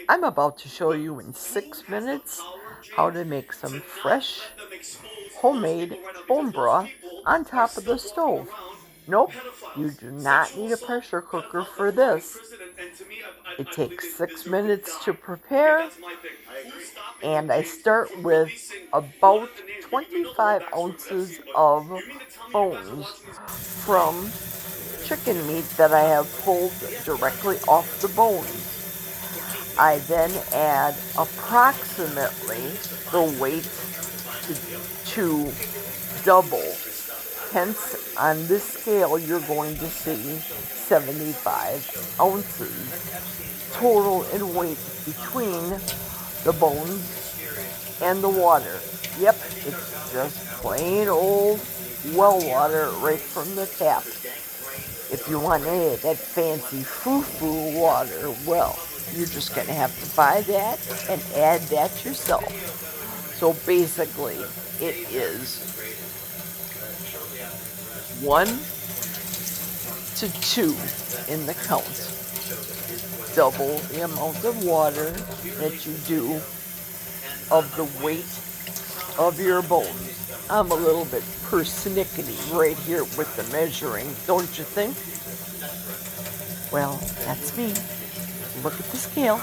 I'm about to show you in 6 minutes how to make some fresh, homemade bone broth on top of the stove. Nope, you do not need a pressure cooker for this. It takes 6 minutes to prepare, and I start with about 25 ounces of bones from chicken meat that I have pulled directly off the bones. I then add approximately the weight to double. Hence, on this scale, you're going to see 75 ounces total in weight between the bones and the water. Yep, it's just plain old well water right from the tap. If you want any of that fancy foo-foo water, well, you're just going to have to buy that and add that yourself. So basically, it is 1 to 2 in the count. Double the amount of water that you do of the weight of your bones. I'm a little bit persnickety right here with the measuring, don't you think? Well, that's me. Look at the scale.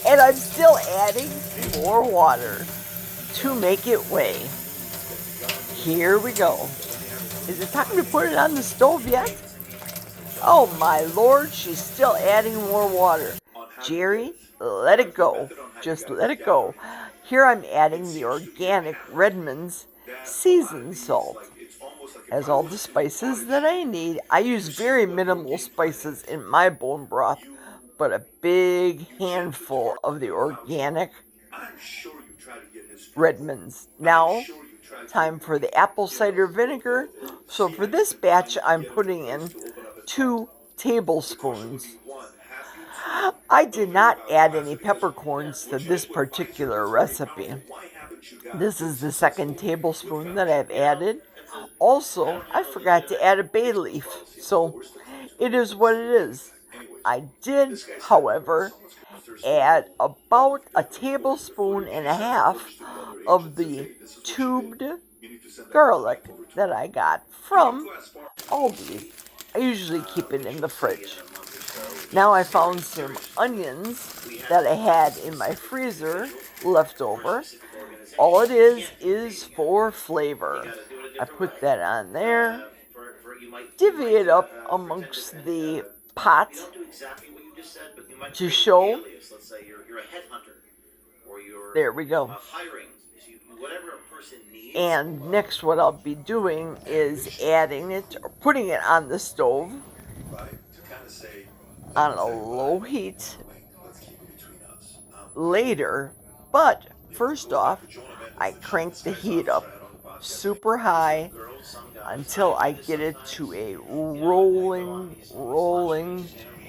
And I'm still adding more water to make it weigh. Here we go. Is it time to put it on the stove yet? Oh my lord, she's still adding more water. Jerry, let it go. Just let it go. Here I'm adding the organic Redmond's seasoned salt. Has all the spices that I need. I use very minimal spices in my bone broth, but a big handful of the organic Redmond's. Now, time for the apple cider vinegar. So for this batch, I'm putting in 2 tablespoons. I did not add any peppercorns to this particular recipe. This is the second tablespoon that I've added. Also, I forgot to add a bay leaf, so it is what it is. I did, however, add about a tablespoon and a half of the tubed garlic that I got from Aldi's. I usually keep it in the fridge. Now I found some onions that I had in my freezer left over. All it is for flavor. I put that on there, divvy it up amongst the pot to show. There we go. And next what I'll be doing is adding it or putting it on the stove on a low heat later. But first off, I crank the heat up super high until I get it to a rolling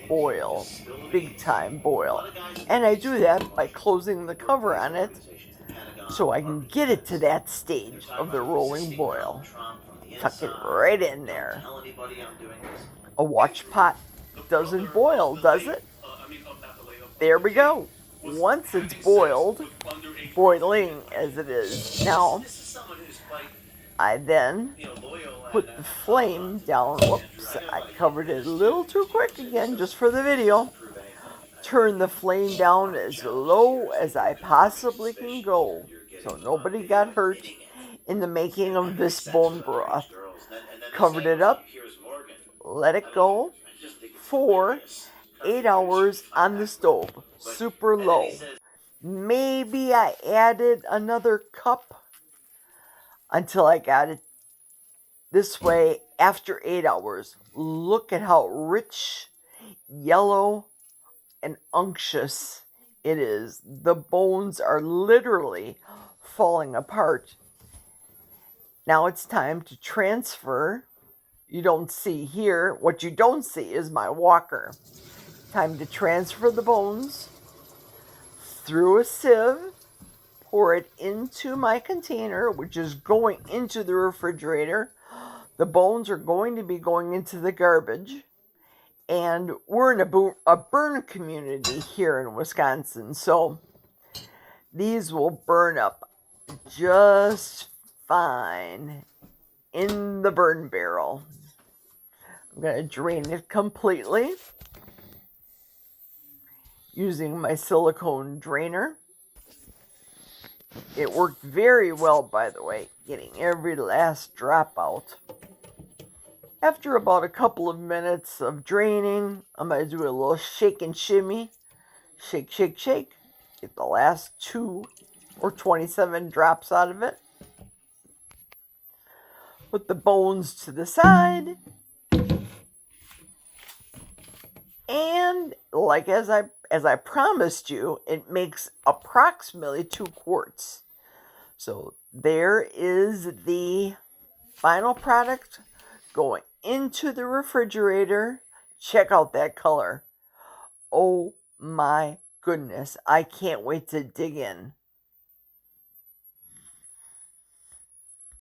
boil, big time boil. And I do that by closing the cover on it so I can get it to that stage of the rolling boil. Tuck it right in there. A watch pot doesn't boil, does it? There we go. Once it's boiled, boiling as it is now, I then put the flame down. Whoops, I covered it a little too quick again just for the video. Turn the flame down as low as I possibly can go so nobody got hurt in the making of this bone broth. Covered it up, let it go for 8 hours on the stove, super low. Maybe I added another cup until I got it this way after 8 hours. Look at how rich, yellow, and unctuous it is. The bones are literally falling apart. Now it's time to transfer. You don't see here. What you don't see is my walker. Time to transfer the bones through a sieve. Pour it into my container, which is going into the refrigerator. The bones are going to be going into the garbage. And we're in a burn community here in Wisconsin, so these will burn up just fine in the burn barrel. I'm going to drain it completely using my silicone drainer. It worked very well, by the way, getting every last drop out. After about a couple of minutes of draining, I'm going to do a little shake and shimmy. Shake, shake, shake. Get the last 2 or 27 drops out of it. Put the bones to the side. And like as I promised you, it makes approximately 2 quarts. So there is the final product going into the refrigerator. Check out that color. Oh my goodness, I can't wait to dig in.